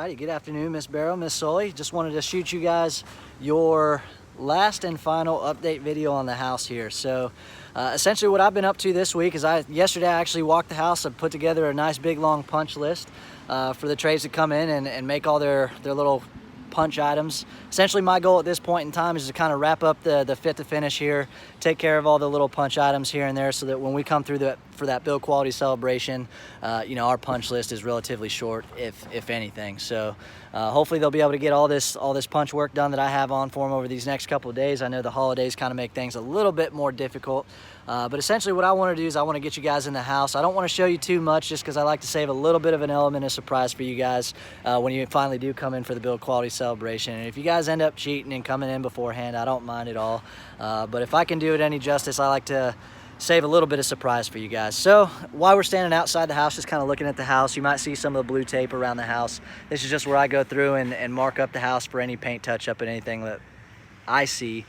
Alrighty, good afternoon, Miss Barrow, Miss Sully. Just wanted to shoot you guys your last and final update video on the house here. So essentially what I've been up to this week is yesterday I actually walked the house. I put together a nice big long punch list for the trades to come in and make all their little punch items. Essentially my goal at this point in time is to kind of wrap up the fit to finish here, take care of all the little punch items here and there so that when we come through for that build quality celebration, you know, our punch list is relatively short, if anything. So hopefully they'll be able to get all this punch work done that I have on for them over these next couple of days. I know the holidays kind of make things a little bit more difficult, but essentially what I want to do is I want to get you guys in the house. I don't want to show you too much just because I like to save a little bit of an element of surprise for you guys when you finally do come in for the build quality celebration. And if you guys end up cheating and coming in beforehand, I don't mind at all. But if I can do it any justice, I like to save a little bit of surprise for you guys. So while we're standing outside the house, just kind of looking at the house, you might see some of the blue tape around the house. This is just where I go through and mark up the house for any paint touch-up and anything that I see,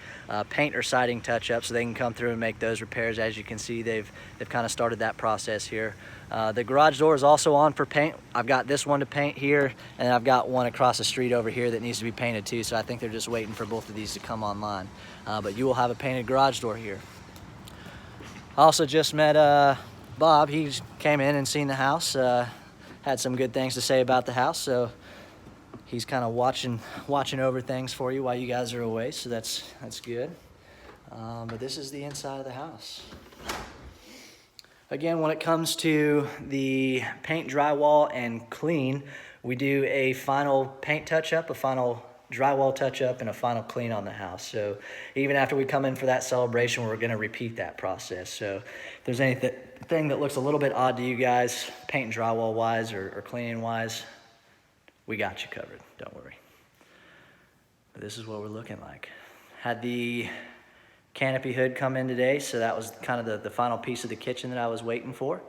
paint or siding touch-up, so they can come through and make those repairs. As you can see, they've kind of started that process here. The garage door is also on for paint. I've got this one to paint here, and I've got one across the street over here that needs to be painted too, so I think they're just waiting for both of these to come online. But you will have a painted garage door here. I also just met Bob. He came in and seen the house, had some good things to say about the house, so he's kind of watching over things for you while you guys are away, so that's good. But this is the inside of the house. Again, when it comes to the paint, drywall, and clean, we do a final paint touch-up, a final drywall touch-up, and a final clean on the house. So even after we come in for that celebration, we're going to repeat that process. So if there's anything that looks a little bit odd to you guys, paint and drywall wise or cleaning wise, we got you covered, don't worry. But this is what we're looking like. Had the canopy hood come in today, so that was kind of the final piece of the kitchen that I was waiting for.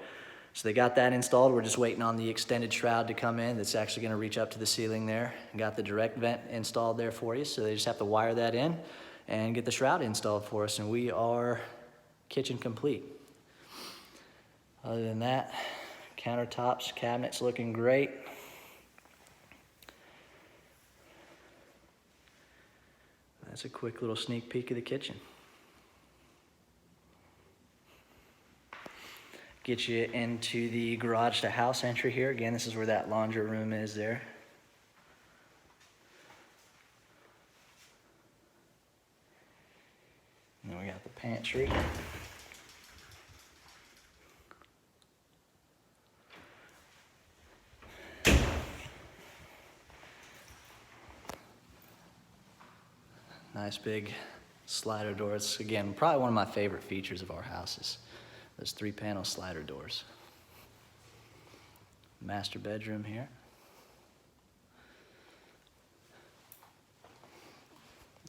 So they got that installed. We're just waiting on the extended shroud to come in that's actually going to reach up to the ceiling there. Got the direct vent installed there for you, so they just have to wire that in and get the shroud installed for us, and we are kitchen complete. Other than that, countertops, cabinets looking great. That's a quick little sneak peek of the kitchen. Get you into the garage to house entry here. Again, this is where that laundry room is there. And then we got the pantry. Nice big slider doors. Again, probably one of my favorite features of our houses. Those 3-panel slider doors. Master bedroom here.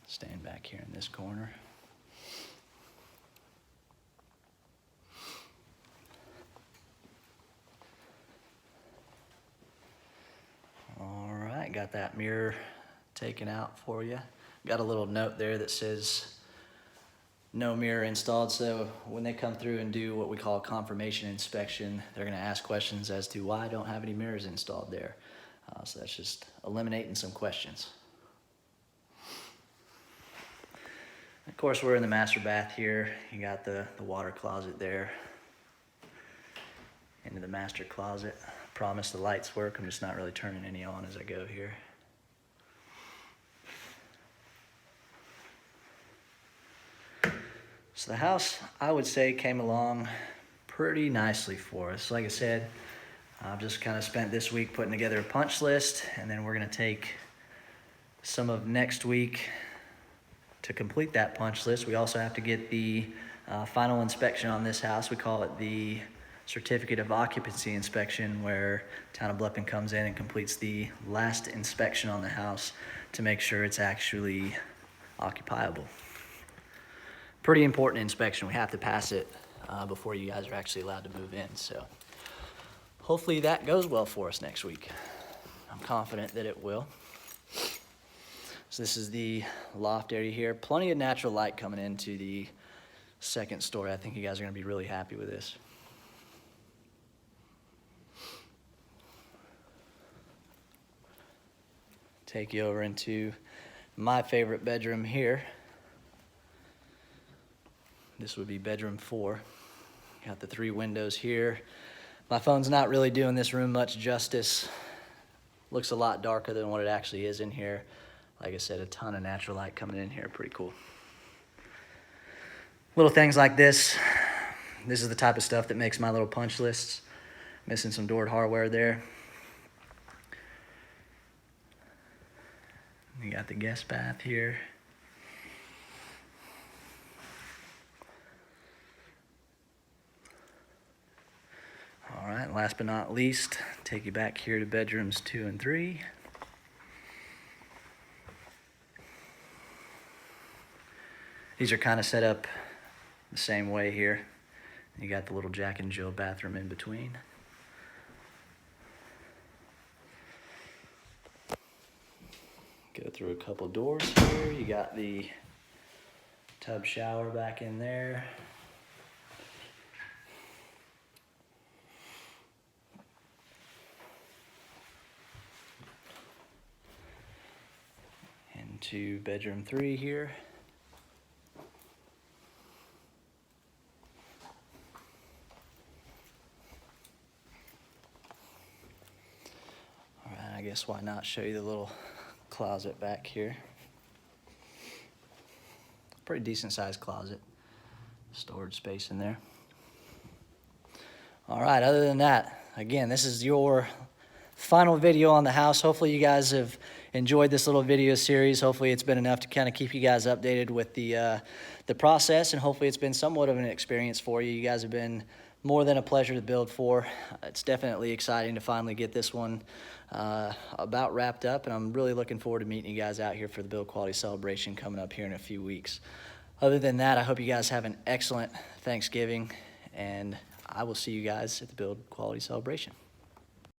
Staying back here in this corner. All right, got that mirror taken out for you. Got a little note there that says no mirror installed, so when they come through and do what we call a confirmation inspection, they're going to ask questions as to why I don't have any mirrors installed there. So that's just eliminating some questions. Of course, we're in the master bath here. You got the water closet there. Into the master closet. Promise the lights work. I'm just not really turning any on as I go here. So the house, I would say, came along pretty nicely for us. Like I said, I've just kind of spent this week putting together a punch list, and then we're going to take some of next week to complete that punch list. We also have to get the final inspection on this house. We call it the certificate of occupancy inspection, where Town of Bluffton comes in and completes the last inspection on the house to make sure it's actually occupiable. Pretty important inspection. We have to pass it before you guys are actually allowed to move in. So hopefully that goes well for us next week. I'm confident that it will. So this is the loft area here. Plenty of natural light coming into the second story. I think you guys are going to be really happy with this. take you over into my favorite bedroom here. This would be bedroom 4. Got the 3 windows here. My phone's not really doing this room much justice. Looks a lot darker than what it actually is in here. Like I said, a ton of natural light coming in here, pretty cool. Little things like this. This is the type of stuff that makes my little punch lists. Missing some doored hardware there. You got the guest bath here. All right, last but not least, take you back here to bedrooms 2 and 3. These are kind of set up the same way here. You got the little Jack and Jill bathroom in between. Go through a couple doors here. You got the tub shower back in there. Into bedroom 3 here. All right, I guess why not show you the little closet back here. Pretty decent sized closet. Storage space in there. All right, other than that, again, this is your final video on the house. Hopefully you guys have enjoyed this little video series. Hopefully it's been enough to kind of keep you guys updated with the process, and hopefully it's been somewhat of an experience for you. You guys have been more than a pleasure to build for. It's definitely exciting to finally get this one about wrapped up, and I'm really looking forward to meeting you guys out here for the build quality celebration coming up here in a few weeks. Other than that, I hope you guys have an excellent Thanksgiving, and I will see you guys at the build quality celebration.